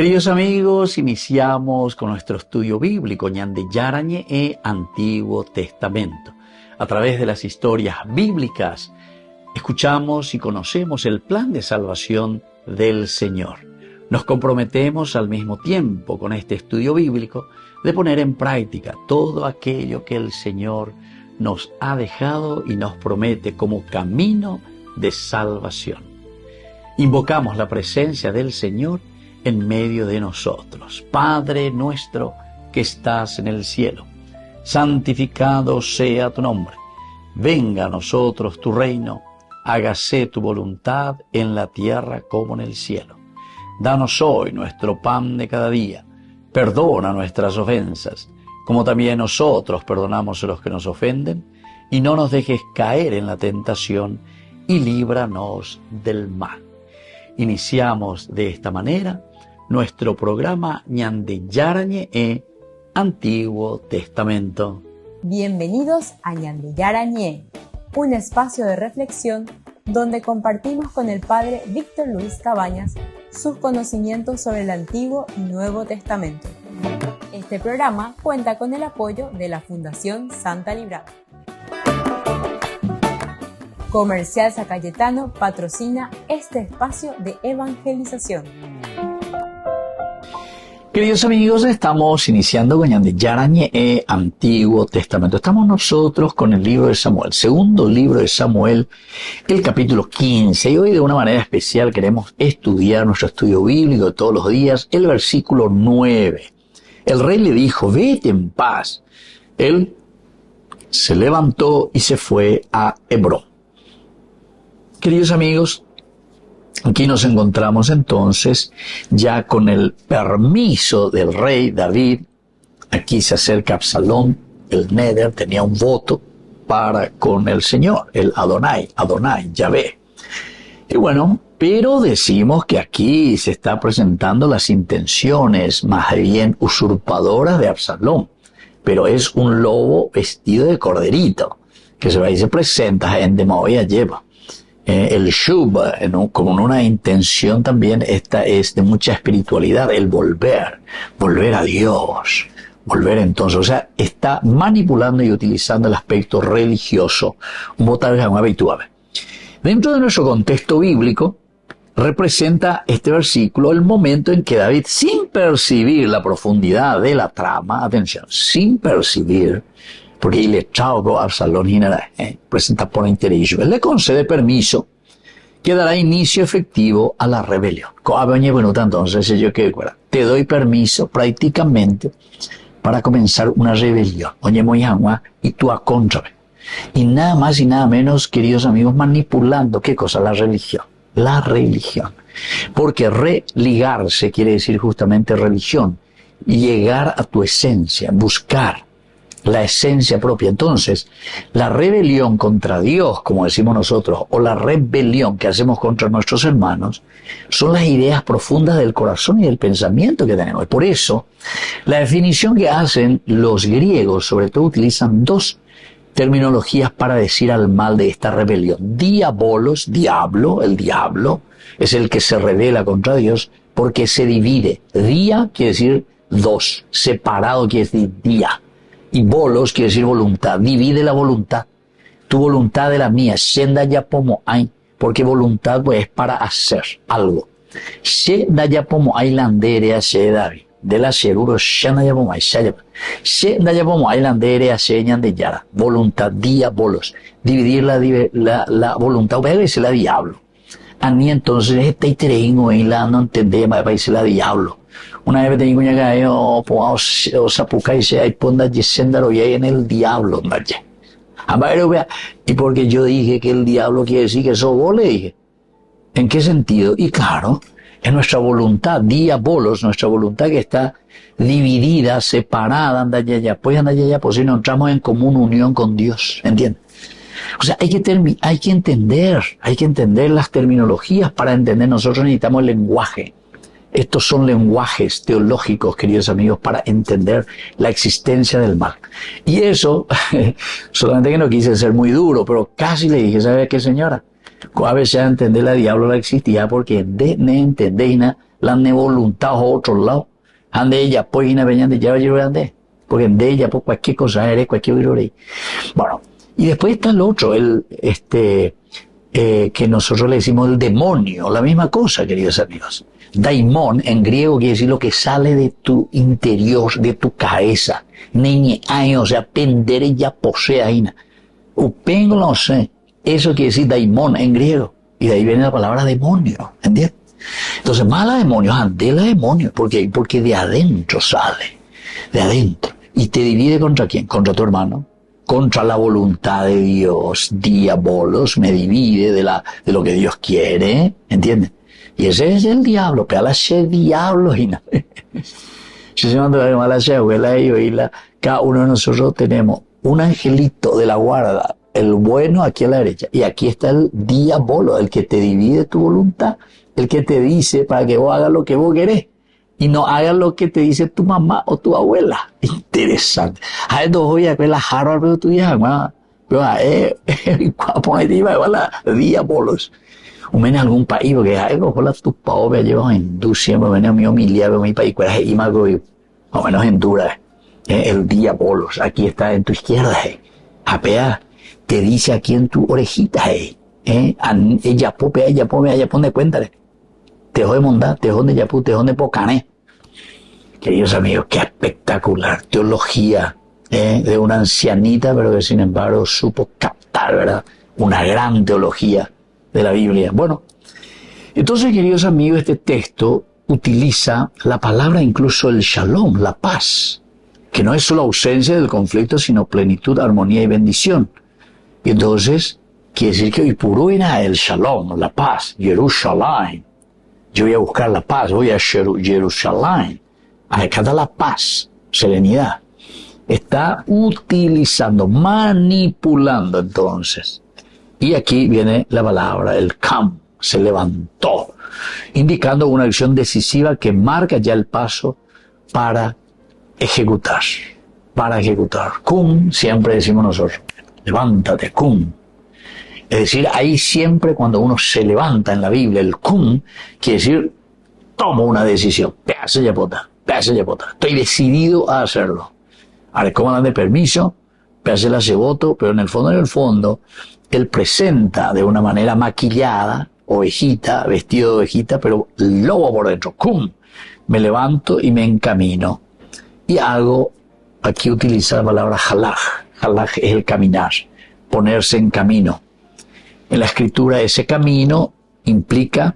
Queridos amigos, iniciamos con nuestro estudio bíblico Ñande Yarañe e Antiguo Testamento. A través de las historias bíblicas, escuchamos y conocemos el plan de salvación del Señor. Nos comprometemos al mismo tiempo con este estudio bíblico de poner en práctica todo aquello que el Señor nos ha dejado y nos promete como camino de salvación. Invocamos la presencia del Señor en medio de nosotros. Padre nuestro que estás en el cielo, santificado sea tu nombre. Venga a nosotros tu reino, hágase tu voluntad en la tierra como en el cielo. Danos hoy nuestro pan de cada día. Perdona nuestras ofensas, como también nosotros perdonamos a los que nos ofenden, y no nos dejes caer en la tentación, y líbranos del mal. Iniciamos de esta manera nuestro programa Ñande Yarañe e Antiguo Testamento. Bienvenidos a Ñande Yarañe, un espacio de reflexión donde compartimos con el Padre Víctor Luis Cabañas sus conocimientos sobre el Antiguo y Nuevo Testamento. Este programa cuenta con el apoyo de la Fundación Santa Librada. Comercial San Cayetano patrocina este espacio de evangelización. Queridos amigos, estamos iniciando con Ñande Yarañe e Antiguo Testamento. Estamos nosotros con el libro de Samuel, segundo libro de Samuel, el capítulo 15. Y hoy de una manera especial queremos estudiar nuestro estudio bíblico de todos los días, el versículo 9. El rey le dijo, vete en paz. Él se levantó y se fue a Hebrón. Queridos amigos, aquí nos encontramos entonces ya con el permiso del rey David. Aquí se acerca Absalón, el Neder, tenía un voto para con el Señor, el Adonai, Yahvé. Y bueno, pero decimos que aquí se está presentando las intenciones más bien usurpadoras de Absalón. Pero es un lobo vestido de corderito, que se va y se presenta en Demoía lleva. El Shub, como una intención también, esta es de mucha espiritualidad, el volver a Dios, volver entonces, o sea, está manipulando y utilizando el aspecto religioso, un votar habitual. Dentro de nuestro contexto bíblico, representa este versículo el momento en que David, sin percibir la profundidad de la trama, atención, sin percibir, porque le traugo a Absalón presenta por interés, le concede permiso que dará inicio efectivo a la rebelión. Entonces yo que te doy permiso prácticamente para comenzar una rebelión. Y tú a contra. Y nada más y nada menos, queridos amigos, manipulando, ¿qué cosa? La religión. La religión. Porque religarse quiere decir justamente religión. Llegar a tu esencia, buscar la esencia propia. Entonces, la rebelión contra Dios, como decimos nosotros, o la rebelión que hacemos contra nuestros hermanos, son las ideas profundas del corazón y del pensamiento que tenemos. Y por eso, la definición que hacen los griegos, sobre todo, utilizan dos terminologías para decir al mal de esta rebelión. Diabolos, diablo, el diablo, es el que se rebela contra Dios porque se divide. Día quiere decir dos, separado quiere decir día. Y bolos quiere decir voluntad, divide la voluntad, tu voluntad de la mía, shenda ya pomo hay, porque voluntad pues es para hacer algo. Shenda ya pomo hay landere a she David, de la sheruro shenda ya pomo hay shenda ya pomo hay landere a she Ñande Yara, voluntad, día, bolos, dividir la voluntad, voy a decir la diablo. A mí entonces este itereino y la no entendemos, va a decir la diablo. Una vez tenía que caer o sapuca y se hay ponda yesendaro y hay en el diablo, y porque yo dije que el diablo quiere decir que eso vos le dije. ¿En qué sentido? Y claro, es nuestra voluntad, diabolos, nuestra voluntad que está dividida, separada, pues si no entramos en común unión con Dios, ¿entiendes? O sea, hay que entender las terminologías para entender. Nosotros necesitamos el lenguaje. Estos son lenguajes teológicos, queridos amigos, para entender la existencia del mal. Y eso, solamente que no quise ser muy duro, pero casi le dije, ¿sabe qué, señora? A veces entender la diablo la existía porque de ne entendéis la voluntad a otro lado. Ande ella, pues, y na veñan de ya grande. Porque de ella, pues, cualquier cosa eres, cualquier virus. Bueno, y después está el otro, que nosotros le decimos el demonio, la misma cosa, queridos amigos. Daimon, en griego, quiere decir lo que sale de tu interior, de tu cabeza. Neñe, ay, o sea, pendere ya posee ahí. Upengo no sé. Eso quiere decir daimon en griego. Y de ahí viene la palabra demonio, ¿entiendes? Entonces, mala demonio, ante la demonio. ¿Por qué? Porque de adentro sale. De adentro. Y te divide contra quién? Contra tu hermano. Contra la voluntad de Dios. Diabolos me divide de lo que Dios quiere. ¿Entiendes? Y ese es el diablo. Pero ese diablo. Cada uno de nosotros tenemos un angelito de la guarda. El bueno aquí a la derecha. Y aquí está el diablo, el que te divide tu voluntad. El que te dice para que vos hagas lo que vos querés. Y no hagas lo que te dice tu mamá o tu abuela. Interesante. A esto voy a ver la Harvard, pero tu hija, mamá. Pero la diabolos. Un en algún país, porque algo por la tu pobre llevo en Honduras, siempre venía mi humildad, mi país, que era Imago, o menos en Honduras. El diabolos, aquí está en tu izquierda, apea, te dice aquí en tu orejita, ella pone cuéntale. Tejo de mondá, tejo de yapú, tejo de pocané. Queridos amigos, qué espectacular teología de una ancianita, pero que sin embargo supo captar, ¿verdad? Una gran teología de la Biblia. Bueno, entonces, queridos amigos, este texto utiliza la palabra incluso el shalom, la paz, que no es solo ausencia del conflicto, sino plenitud, armonía y bendición. Y entonces, quiere decir que hoy puro era el shalom, la paz, Jerusalén. Yo voy a buscar la paz, voy a Jerusalén. Acá está la paz, serenidad. Está utilizando, manipulando entonces. Y aquí viene la palabra, el kam, se levantó, indicando una acción decisiva que marca ya el paso para ejecutar. Cum, siempre decimos nosotros, levántate, cum. Es decir, ahí siempre cuando uno se levanta en la Biblia, el cum, quiere decir, tomo una decisión, pedazo de pota, estoy decidido a hacerlo. Ahora, ¿cómo dan de permiso? Pedazo de voto, pero en el fondo, él presenta de una manera maquillada, ovejita, vestido de ovejita, pero lobo por dentro, cum, me levanto y me encamino. Y hago, aquí utiliza la palabra halaj es el caminar, ponerse en camino. En la escritura ese camino implica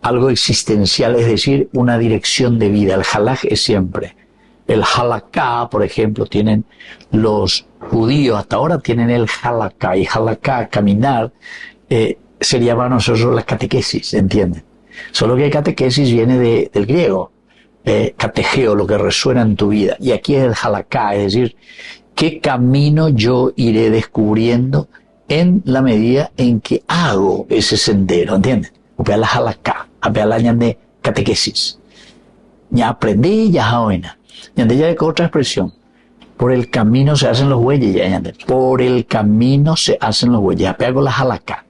algo existencial, es decir, una dirección de vida. El halaj es siempre. El halaká, por ejemplo, tienen los judíos, hasta ahora tienen el halaká. Y halaká, caminar, sería para nosotros la catequesis, ¿entienden? Solo que catequesis viene del griego. Catejeo, lo que resuena en tu vida. Y aquí es el halaká, es decir, qué camino yo iré descubriendo en la medida en que hago ese sendero, ¿entiendes? Upea la halaká, upea la de catequesis. Ya aprendí, ya joven. Ya de otra expresión. Por el camino se hacen los bueyes, ya. Por el camino se hacen los bueyes. Apego la halaká.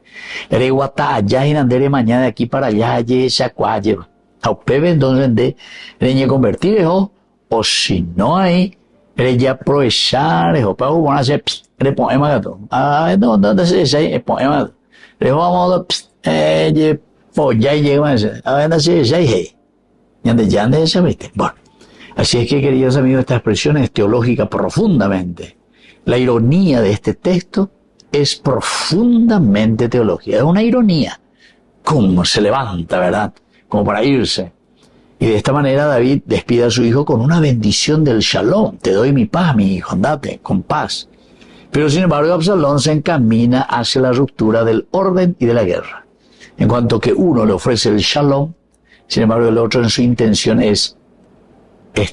Ereguata allá y andere mañana de aquí para allá, allí se acualle. A upebe entonces de convertir, o si no hay, ya aprovechar, para van a hacer, poema gato. ¿Dónde se dice poema? Vamos a ya llega a ver si se ya ese viste. Bueno, así es que, queridos amigos, esta expresión es teológica profundamente. La ironía de este texto es profundamente teológica. Es una ironía. Cómo se levanta, ¿verdad? Como para irse. Y de esta manera David despide a su hijo con una bendición del shalom. Te doy mi paz, mi hijo, andate, con paz. Pero sin embargo, Absalón se encamina hacia la ruptura del orden y de la guerra. En cuanto que uno le ofrece el shalom, sin embargo el otro en su intención es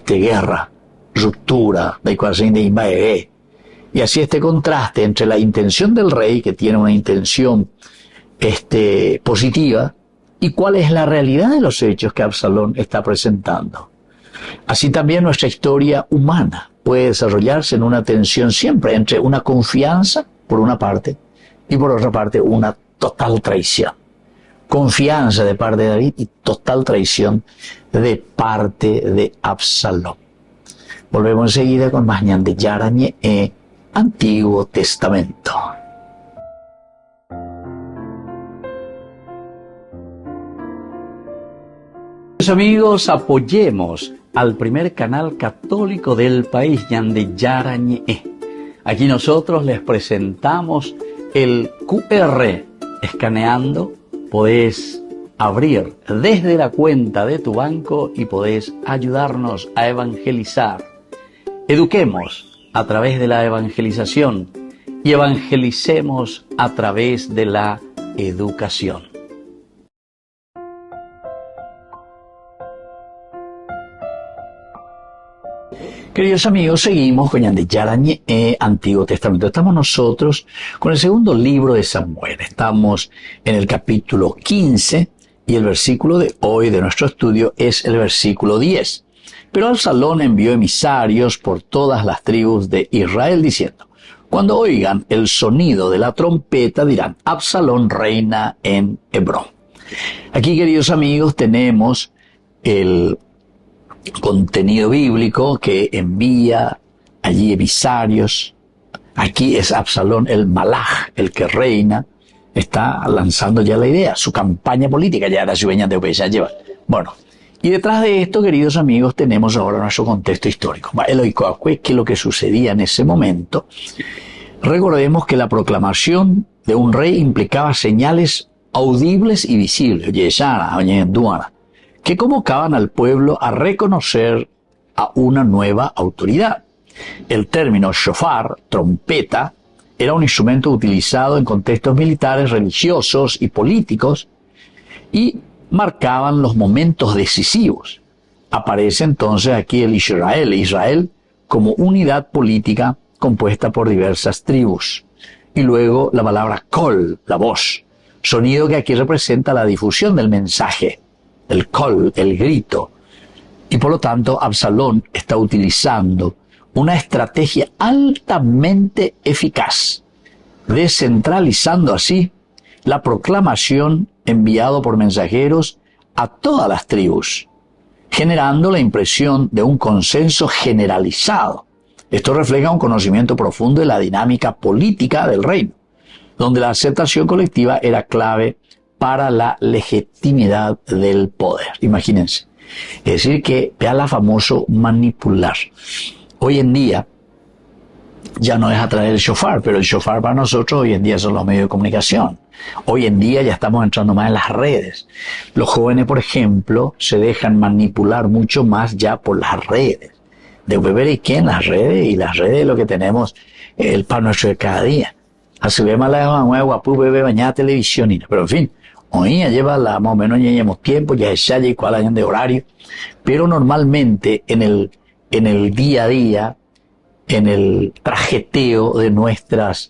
guerra, ruptura, de ecuación de Imbae. Y así este contraste entre la intención del rey, que tiene una intención positiva, y cuál es la realidad de los hechos que Absalón está presentando. Así también nuestra historia humana puede desarrollarse en una tensión siempre entre una confianza, por una parte, y por otra parte, una total traición. confianza de parte de David y total traición de parte de Absalón. Volvemos enseguida con más ñande Yarañe Antiguo Testamento. Amigos, apoyemos al primer canal católico del país, ñande Yarañe. Aquí nosotros les presentamos el QR. Escaneando podés abrir desde la cuenta de tu banco y podés ayudarnos a evangelizar. Eduquemos a través de la evangelización y evangelicemos a través de la educación. Queridos amigos, seguimos con ñande Yarañe Antiguo Testamento. Estamos nosotros con el segundo libro de Samuel. Estamos en el capítulo 15 y el versículo de hoy de nuestro estudio es el versículo 10. Pero Absalón envió emisarios por todas las tribus de Israel diciendo: cuando oigan el sonido de la trompeta dirán: Absalón reina en Hebrón. Aquí, queridos amigos, tenemos el contenido bíblico que envía allí emisarios. Aquí es Absalón el malaj, el que reina, está lanzando ya la idea, su campaña política, ya la sueña de Obeya lleva. Bueno, y detrás de esto, queridos amigos, tenemos ahora nuestro contexto histórico. ¿Qué es lo que sucedía en ese momento? Recordemos que la proclamación de un rey implicaba señales audibles y visibles, que convocaban al pueblo a reconocer a una nueva autoridad. El término shofar, trompeta, era un instrumento utilizado en contextos militares, religiosos y políticos y marcaban los momentos decisivos. Aparece entonces aquí el Israel como unidad política compuesta por diversas tribus. Y luego la palabra kol, la voz, sonido que aquí representa la difusión del mensaje. El kol, el grito. Y por lo tanto, Absalón está utilizando una estrategia altamente eficaz, descentralizando así la proclamación enviado por mensajeros a todas las tribus, generando la impresión de un consenso generalizado. Esto refleja un conocimiento profundo de la dinámica política del reino, donde la aceptación colectiva era clave para la legitimidad del poder. Imagínense. Es decir, que vea la famoso manipular. Hoy en día ya no es a través del shofar, pero el shofar para nosotros hoy en día son los medios de comunicación. Hoy en día ya estamos entrando más en las redes. Los jóvenes, por ejemplo, se dejan manipular mucho más ya por las redes. De beber y qué en las redes, y las redes es lo que tenemos, el pan nuestro de cada día. Así ve más la guapu, bebé, bañada televisión, pero en fin. Hoy ya lleva más o menos ya llevamos tiempo, ya es ya y cuál año de horario, pero normalmente en el día a día, en el trajeteo de nuestras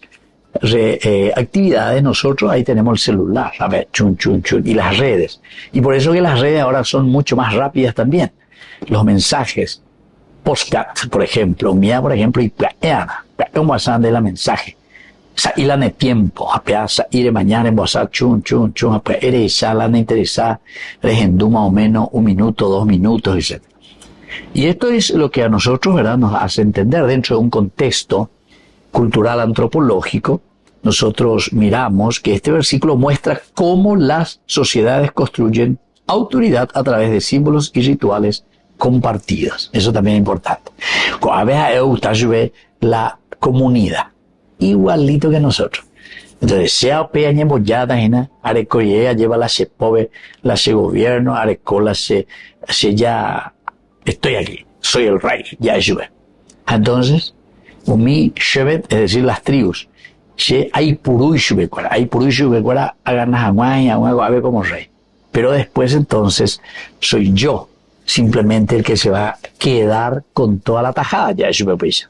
actividades, nosotros ahí tenemos el celular, a ver, chun, y las redes. Y por eso que las redes ahora son mucho más rápidas también. Los mensajes, postcat, por ejemplo, mía, por ejemplo, y un WhatsApp de la mensaje. Sa ilane tiempo, sa ir mañana en WhatsApp, chun, eres ya la interesada, regendú más o menos 1 minuto, 2 minutos, etc. Y esto es lo que a nosotros, ¿verdad?, nos hace entender dentro de un contexto cultural antropológico. Nosotros miramos que este versículo muestra cómo las sociedades construyen autoridad a través de símbolos y rituales compartidos. Eso también es importante. A veces la comunidad, igualito que nosotros. Entonces, sea peña bollada, arecoye, lleva la se pobre, la se gobierno, arecola se ya, estoy aquí, soy el rey, ya ayude. Entonces, umi shevet, es decir, las tribus, hay purushu hagan a ver como rey. Pero después entonces, soy yo, simplemente el que se va a quedar con toda la tajada, ya ayude pues.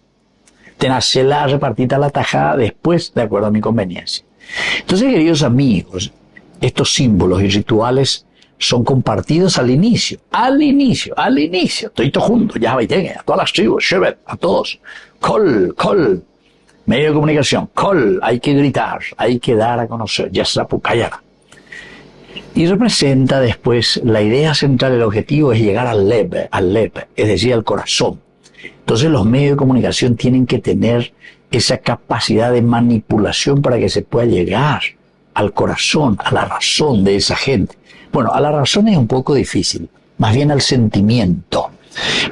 Tenerla repartida la tajada después, de acuerdo a mi conveniencia. Entonces, queridos amigos, estos símbolos y rituales son compartidos al inicio, estoy todo junto, ya vayan, a todas las tribus, Shevet, a todos, col, medio de comunicación, col, hay que gritar, hay que dar a conocer, ya se pucayara. Y representa después, la idea central, el objetivo es llegar al Lev, es decir, al corazón. Entonces los medios de comunicación tienen que tener esa capacidad de manipulación para que se pueda llegar al corazón, a la razón de esa gente. Bueno, a la razón es un poco difícil, más bien al sentimiento.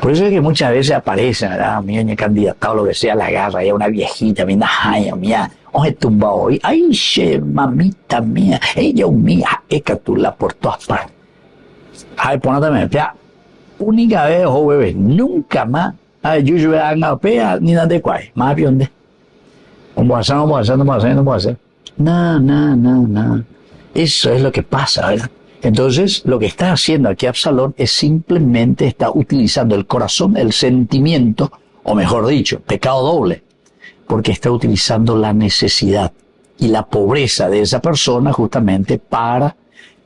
Por eso es que muchas veces aparece, ¿verdad? Mi doña candidato o lo que sea, la agarra, ya una viejita, mira, ay, mía, oye, tumba hoy, ay, che, mamita mía, ella mía, la por todas partes. Ay, ponátame, ya, única vez, oh, bebé, nunca más, ay, yo voy a hacer ni nada de cuál, más bien de. No puedo hacer. No. Eso es lo que pasa, ¿verdad? Entonces, lo que está haciendo aquí Absalón es simplemente está utilizando el corazón, el sentimiento, o mejor dicho, pecado doble, porque está utilizando la necesidad y la pobreza de esa persona justamente para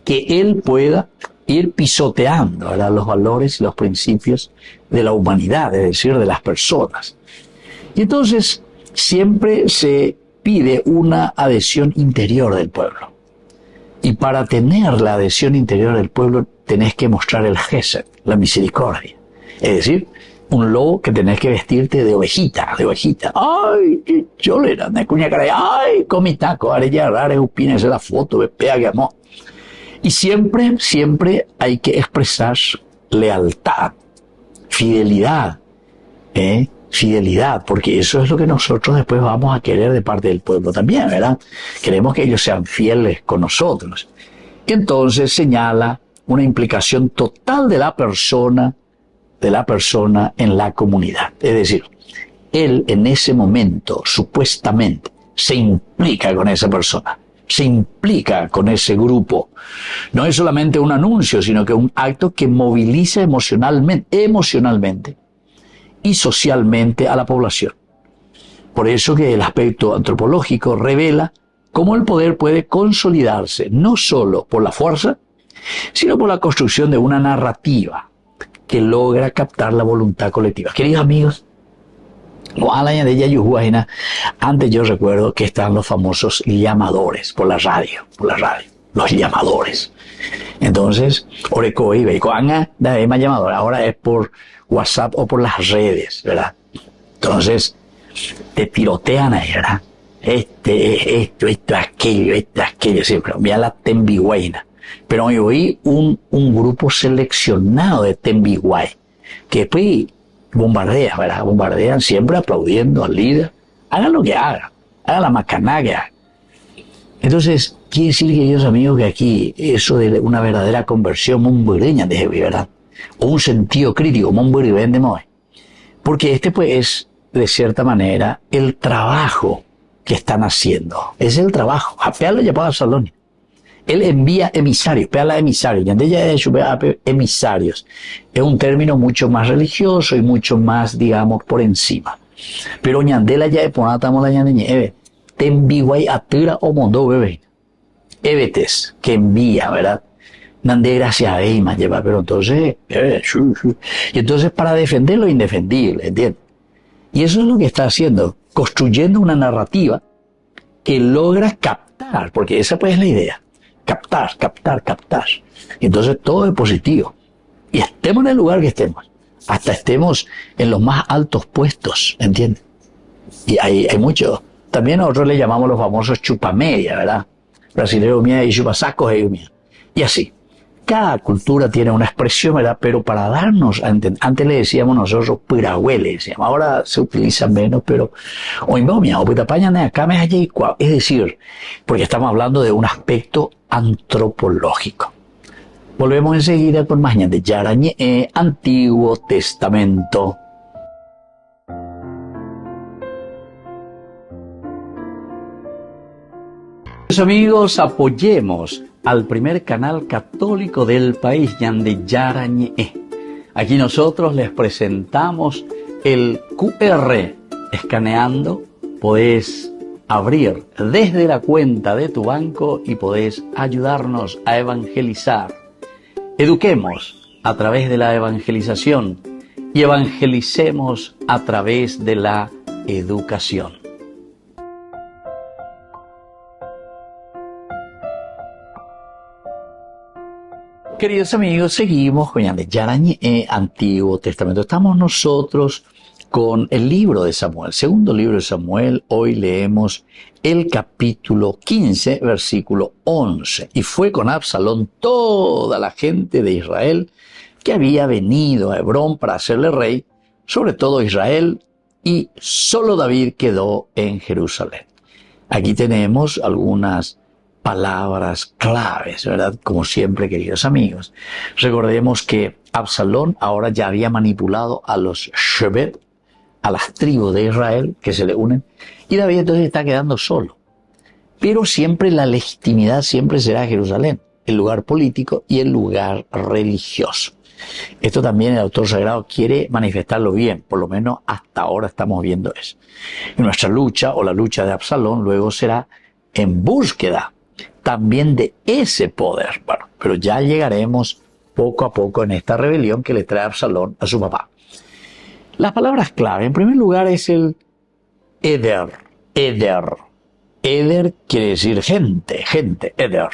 que él pueda ir pisoteando, ¿verdad?, los valores y los principios de la humanidad, es decir, de las personas. Y entonces, siempre se pide una adhesión interior del pueblo. Y para tener la adhesión interior del pueblo, tenés que mostrar el gesed, la misericordia. Es decir, un lobo que tenés que vestirte de ovejita. Ay, qué cholera, de cuña cara, ay, comi taco, arella rara, upines la foto, pea que amó. Y siempre hay que expresar lealtad, fidelidad, fidelidad, porque eso es lo que nosotros después vamos a querer de parte del pueblo también, ¿verdad? Queremos que ellos sean fieles con nosotros. Y entonces señala una implicación total de la persona en la comunidad. Es decir, él en ese momento, supuestamente, se implica con esa persona, se implica con ese grupo. No es solamente un anuncio, sino que un acto que moviliza emocionalmente y socialmente a la población. Por eso que el aspecto antropológico revela cómo el poder puede consolidarse no solo por la fuerza, sino por la construcción de una narrativa que logra captar la voluntad colectiva. Queridos amigos, antes yo recuerdo que estaban los famosos llamadores por la radio, los llamadores. Entonces, ahora es por WhatsApp o por las redes, ¿verdad? Entonces, te tirotean ahí, ¿verdad? Esto, aquello, siempre. Mira la tembigüeina. Pero hoy oí un grupo seleccionado de tembigüey, que después bombardean, ¿verdad? Bombardean siempre aplaudiendo al líder. Hagan lo que hagan, hagan la macaná que hagan. Entonces, quiere decir, queridos amigos, que aquí eso de una verdadera conversión mombureña de ¿verdad? O un sentido crítico, porque pues es, de cierta manera, el trabajo que están haciendo. Es el trabajo. Apeal lo llamaba Salón. Él envía emisarios, peala emisarios. Emisarios. Es un término mucho más religioso y mucho más, digamos, por encima. Pero ñandela ya ponatamos la ñandeñe, tembiguay atira o mondo bebé. Evetes, que envía, ¿verdad? Nande gracias a Eima lleva, pero entonces, y entonces para defender lo indefendible, ¿entiendes? Y eso es lo que está haciendo, construyendo una narrativa que logra captar, porque esa pues es la idea, captar. Y entonces todo es positivo. Y estemos en el lugar que estemos, hasta estemos en los más altos puestos, ¿entiendes? Y hay mucho. También nosotros le llamamos los famosos chupamedia, ¿verdad? Brasilero mía y chupasacos mía. Y así. Cada cultura tiene una expresión, ¿verdad? Pero para darnos a entender, antes le decíamos nosotros pirahuele, decíamos, ahora se utiliza menos, pero es decir, porque estamos hablando de un aspecto antropológico. Volvemos enseguida con más de Yarañe, Antiguo Testamento. Amigos, apoyemos al primer canal católico del país, Yande Yarañe. Aquí nosotros les presentamos el QR. Escaneando, podés abrir desde la cuenta de tu banco y podés ayudarnos a evangelizar. Eduquemos a través de la evangelización y evangelicemos a través de la educación. Queridos amigos, seguimos con el Antiguo Testamento. Estamos nosotros con el libro de Samuel, segundo libro de Samuel. Hoy leemos el capítulo 15, versículo 11. Y fue con Absalón toda la gente de Israel que había venido a Hebrón para hacerle rey, sobre todo Israel, y solo David quedó en Jerusalén. Aquí tenemos algunas palabras claves, ¿verdad? Como siempre, queridos amigos. Recordemos que Absalón ahora ya había manipulado a los Shevet, a las tribus de Israel que se le unen, y David entonces está quedando solo. Pero siempre la legitimidad siempre será Jerusalén, el lugar político y el lugar religioso. Esto también el autor sagrado quiere manifestarlo bien, por lo menos hasta ahora estamos viendo eso. Y nuestra lucha, o la lucha de Absalón, luego será en búsqueda también de ese poder. Bueno, pero ya llegaremos poco a poco en esta rebelión que le trae Absalón a su papá. Las palabras clave, en primer lugar, es el Eder. Eder. Eder quiere decir gente, Eder.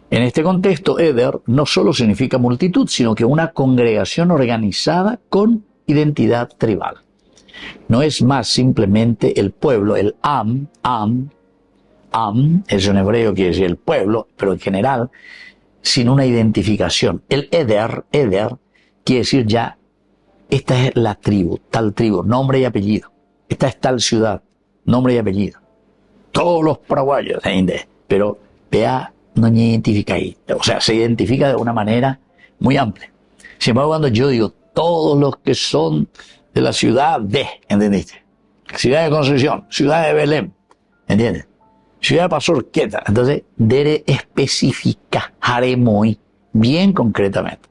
En este contexto, Eder no solo significa multitud, sino que una congregación organizada con identidad tribal. No es más simplemente el pueblo, el Am, eso en hebreo quiere decir el pueblo, pero en general, sin una identificación. El Eder quiere decir ya, esta es la tribu, tal tribu, nombre y apellido. Esta es tal ciudad, nombre y apellido. Todos los paraguayos, pero vea, no se identifica ahí. O sea, se identifica de una manera muy amplia. Sin embargo, cuando yo digo todos los que son de la ciudad de, ¿entendiste? Ciudad de Concepción, ciudad de Belén, ¿entiendes? Ciudad de Pasorqueta. Entonces, debe especificar, muy bien concretamente,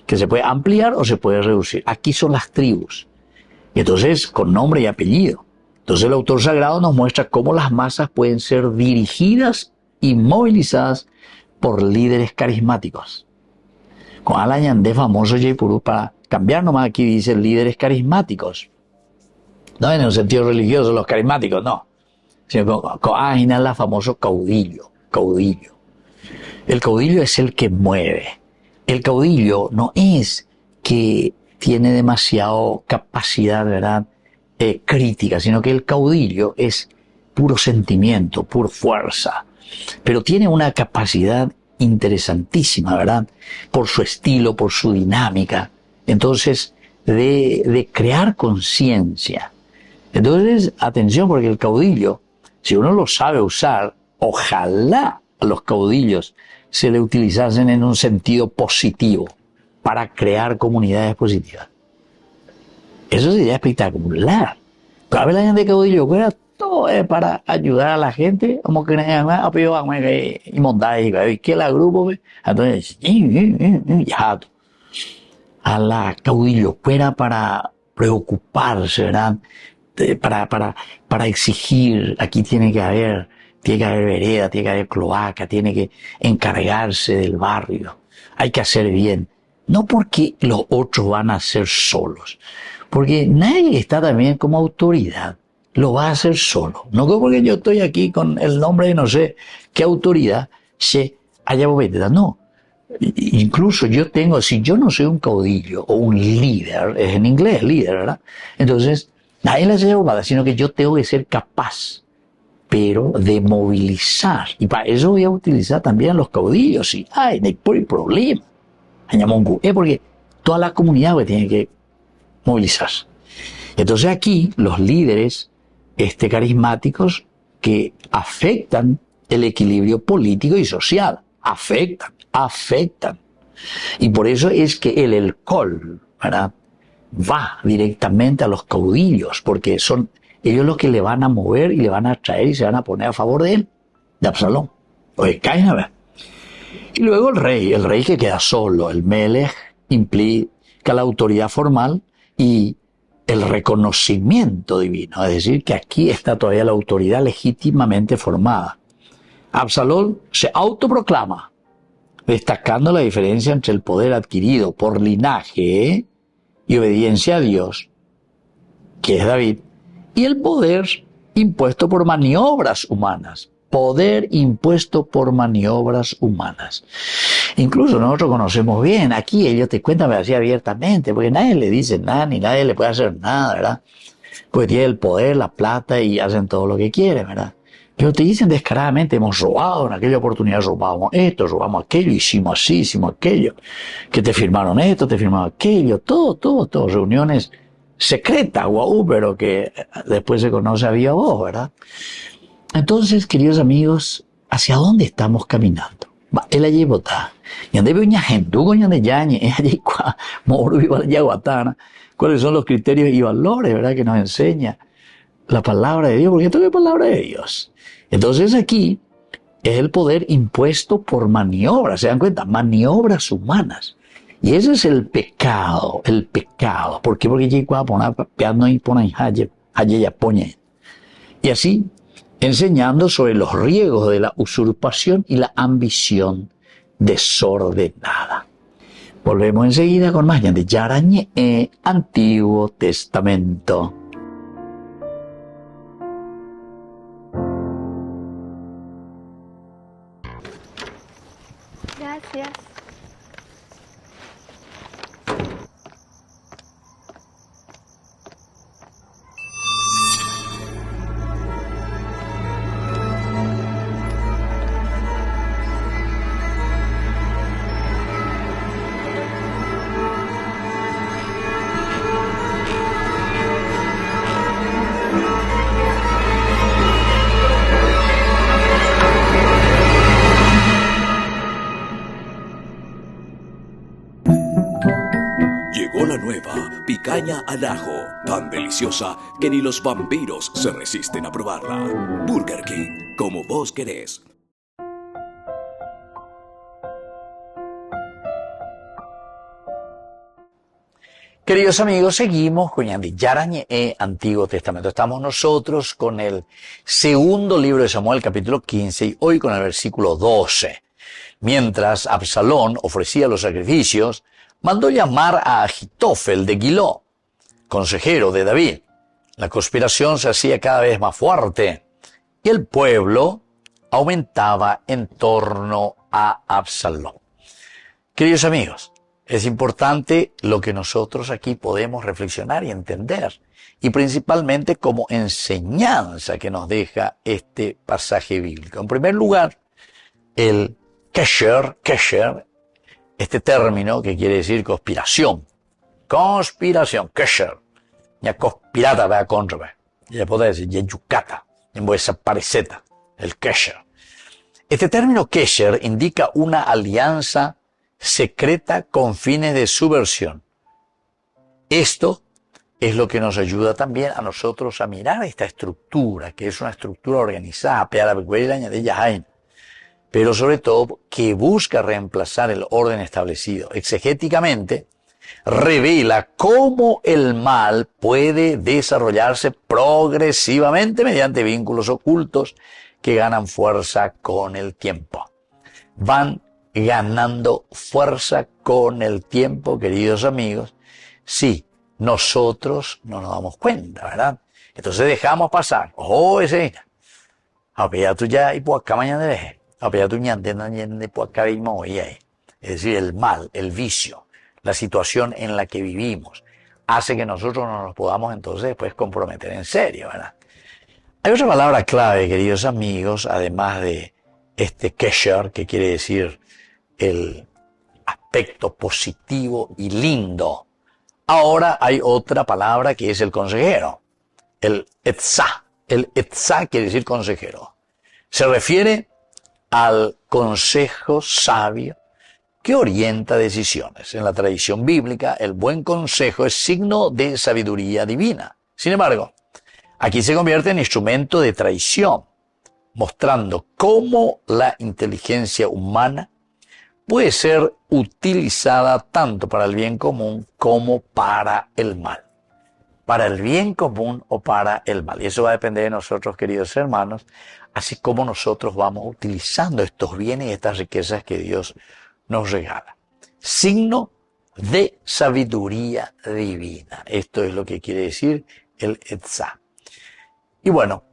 que se puede ampliar o se puede reducir. Aquí son las tribus. Y entonces, con nombre y apellido. Entonces, el autor sagrado nos muestra cómo las masas pueden ser dirigidas y movilizadas por líderes carismáticos. Con Alañan de famoso Jaipuru, para cambiar nomás aquí dice líderes carismáticos. No en el sentido religioso, los carismáticos, no. Sino con la famoso caudillo. El caudillo es el que mueve. El caudillo no es que tiene demasiado capacidad, ¿verdad?, crítica, sino que el caudillo es puro sentimiento, pura fuerza. Pero tiene una capacidad interesantísima, ¿verdad? Por su estilo, por su dinámica. Entonces, de crear conciencia. Entonces, atención, porque el caudillo, si uno lo sabe usar, ojalá a los caudillos se le utilizasen en un sentido positivo para crear comunidades positivas. Eso sería espectacular. Cada vez la gente de caudillo, fuera todo es para ayudar a la gente, como que y montar y que la grupo, entonces, ya, a la caudillo fuera para preocuparse, ¿verdad? Para exigir, aquí tiene que haber vereda, tiene que haber cloaca, tiene que encargarse del barrio, hay que hacer bien, no porque los otros van a hacer solos, porque nadie está también como autoridad, lo va a hacer solo, no porque yo estoy aquí con el nombre de no sé qué autoridad se haya movido, no. Incluso yo tengo, si yo no soy un caudillo o un líder, es en inglés líder, ¿verdad? Entonces, nadie le hace bombadas, sino que yo tengo que ser capaz, pero de movilizar. Y para eso voy a utilizar también a los caudillos. Y, no hay problema. Es porque toda la comunidad tiene que movilizarse. Entonces aquí, los líderes carismáticos que afectan el equilibrio político y social. Afectan. Y por eso es que el col, ¿verdad?, va directamente a los caudillos, porque son ellos los que le van a mover y le van a atraer y se van a poner a favor de él, de Absalón. Oye, caen a ver. Y luego el rey que queda solo, el Melech, implica la autoridad formal y el reconocimiento divino, es decir, que aquí está todavía la autoridad legítimamente formada. Absalón se autoproclama, destacando la diferencia entre el poder adquirido por linaje y obediencia a Dios, que es David, y el poder impuesto por maniobras humanas, poder impuesto por maniobras humanas. Incluso nosotros conocemos bien, aquí ellos te cuentan así abiertamente, porque nadie le dice nada, ni nadie le puede hacer nada, ¿verdad? Pues tiene el poder, la plata y hacen todo lo que quieren, ¿verdad? Pero te dicen descaradamente, hemos robado, en aquella oportunidad robamos esto, robamos aquello, hicimos así, hicimos aquello, que te firmaron esto, te firmaron aquello, todo, reuniones secretas, guau, pero que después se conoce a viva voz, ¿verdad? Entonces, queridos amigos, ¿hacia dónde estamos caminando? Él allí vota. Y ande viña gente, de yañe, allí moro iba la guatana. ¿Cuáles son los criterios y valores, verdad, que nos enseña la palabra de Dios? Porque esto es la palabra de Dios. Entonces aquí es el poder impuesto por maniobras, ¿se dan cuenta? Maniobras humanas. Y ese es el pecado, el pecado. ¿Por qué? Porque allí cuando poner peando y ponen allí ya pone. Y así enseñando sobre los riesgos de la usurpación y la ambición desordenada. Volvemos enseguida con más de Yarañe, Antiguo Testamento. Gracias. Llegó la nueva picaña al ajo, tan deliciosa que ni los vampiros se resisten a probarla. Burger King, como vos querés. Queridos amigos, seguimos con Yarañe, Antiguo Testamento. Estamos nosotros con el segundo libro de Samuel, capítulo 15, y hoy con el versículo 12. Mientras Absalón ofrecía los sacrificios, mandó llamar a Ahitofel de Giló, consejero de David. La conspiración se hacía cada vez más fuerte y el pueblo aumentaba en torno a Absalón. Queridos amigos, es importante lo que nosotros aquí podemos reflexionar y entender, y principalmente como enseñanza que nos deja este pasaje bíblico. En primer lugar, el kesher, este término que quiere decir conspiración. Conspiración, kesher. Ya conspirata va contra, ya puede decir, ya yucata, ya desapareceta, el kesher. Este término kesher indica una alianza secreta con fines de subversión. Esto es lo que nos ayuda también a nosotros a mirar esta estructura, que es una estructura organizada, pero sobre todo que busca reemplazar el orden establecido. Exegéticamente, revela cómo el mal puede desarrollarse progresivamente mediante vínculos ocultos que ganan fuerza con el tiempo. Van ganando fuerza con el tiempo, queridos amigos, si nosotros no nos damos cuenta, ¿verdad? Entonces dejamos pasar. Oh, ese. Apea tú ya y por acá mañana deje. Apea tú ñante por acá mismo y ahí. Es decir, el mal, el vicio, la situación en la que vivimos, hace que nosotros no nos podamos entonces después comprometer en serio, ¿verdad? Hay otra palabra clave, queridos amigos, además de este kesher, que quiere decir el aspecto positivo y lindo. Ahora hay otra palabra que es el consejero, el etzá. El etzá quiere decir consejero. Se refiere al consejo sabio que orienta decisiones. En la tradición bíblica, el buen consejo es signo de sabiduría divina. Sin embargo, aquí se convierte en instrumento de traición, mostrando cómo la inteligencia humana puede ser utilizada tanto para el bien común como para el mal. Para el bien común o para el mal. Y eso va a depender de nosotros, queridos hermanos, así como nosotros vamos utilizando estos bienes y estas riquezas que Dios nos regala. Signo de sabiduría divina. Esto es lo que quiere decir el etzá. Y bueno,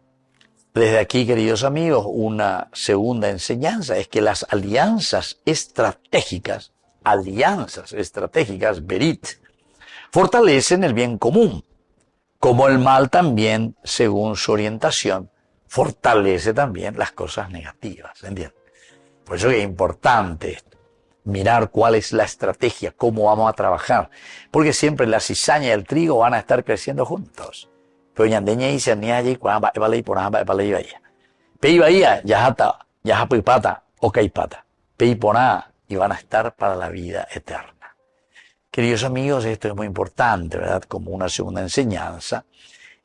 Desde aquí, queridos amigos, una segunda enseñanza es que las alianzas estratégicas, Berit, fortalecen el bien común, como el mal también, según su orientación, fortalece también las cosas negativas, ¿entiendes? Por eso es importante esto, mirar cuál es la estrategia, cómo vamos a trabajar, porque siempre la cizaña y el trigo van a estar creciendo juntos. Pero ñandeña y cernia allí, cuando va a ir por ambas, va a ir allá. Pei bahía, yajata, yajapipata, o caipata. Pei poná, y van a estar para la vida eterna. Queridos amigos, esto es muy importante, ¿verdad? Como una segunda enseñanza.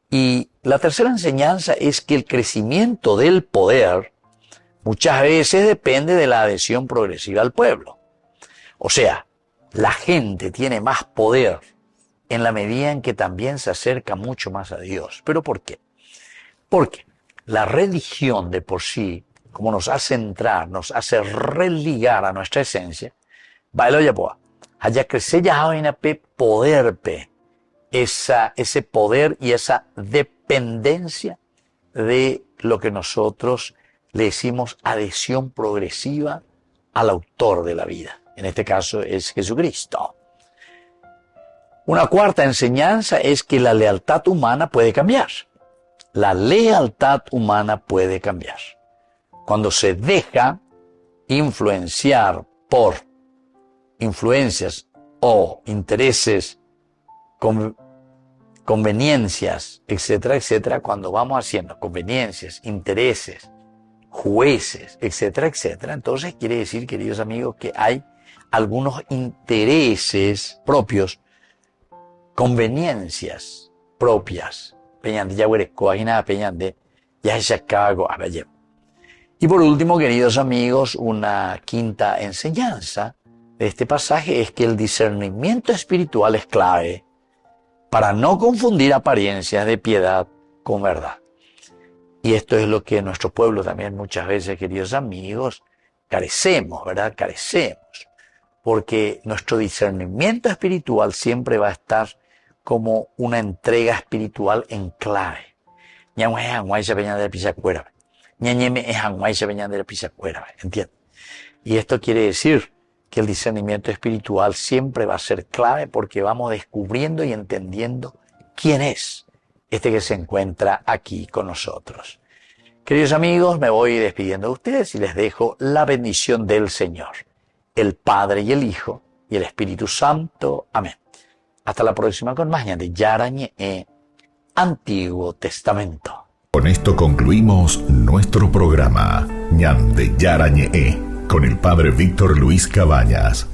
Y la tercera enseñanza es que el crecimiento del poder muchas veces depende de la adhesión progresiva al pueblo. O sea, la gente tiene más poder en la medida en que también se acerca mucho más a Dios. ¿Pero por qué? Porque la religión de por sí, como nos hace entrar, nos hace religar a nuestra esencia, bailo ya poa, haya crecer ya vaina pe poder pe, ese poder y esa dependencia de lo que nosotros le decimos adhesión progresiva al autor de la vida. En este caso es Jesucristo. Una cuarta enseñanza es que la lealtad humana puede cambiar. La lealtad humana puede cambiar. Cuando se deja influenciar por influencias o intereses, conveniencias, etcétera, etcétera, cuando vamos haciendo conveniencias, intereses, jueces, etcétera, etcétera, entonces quiere decir, queridos amigos, que hay algunos intereses propios, conveniencias propias. Peñande ya huereco, nada peñande, ya se acaba a ver. Y por último, queridos amigos, una quinta enseñanza de este pasaje es que el discernimiento espiritual es clave para no confundir apariencias de piedad con verdad. Y esto es lo que nuestro pueblo también muchas veces, queridos amigos, carecemos, ¿verdad? Carecemos. Porque nuestro discernimiento espiritual siempre va a estar como una entrega espiritual en clave. ¿Entiendes? Y esto quiere decir que el discernimiento espiritual siempre va a ser clave porque vamos descubriendo y entendiendo quién es este que se encuentra aquí con nosotros. Queridos amigos, me voy despidiendo de ustedes y les dejo la bendición del Señor, el Padre y el Hijo y el Espíritu Santo. Amén. Hasta la próxima con más de Yarañe, Antiguo Testamento. Con esto concluimos nuestro programa Ñande Yarañe con el Padre Víctor Luis Cabañas.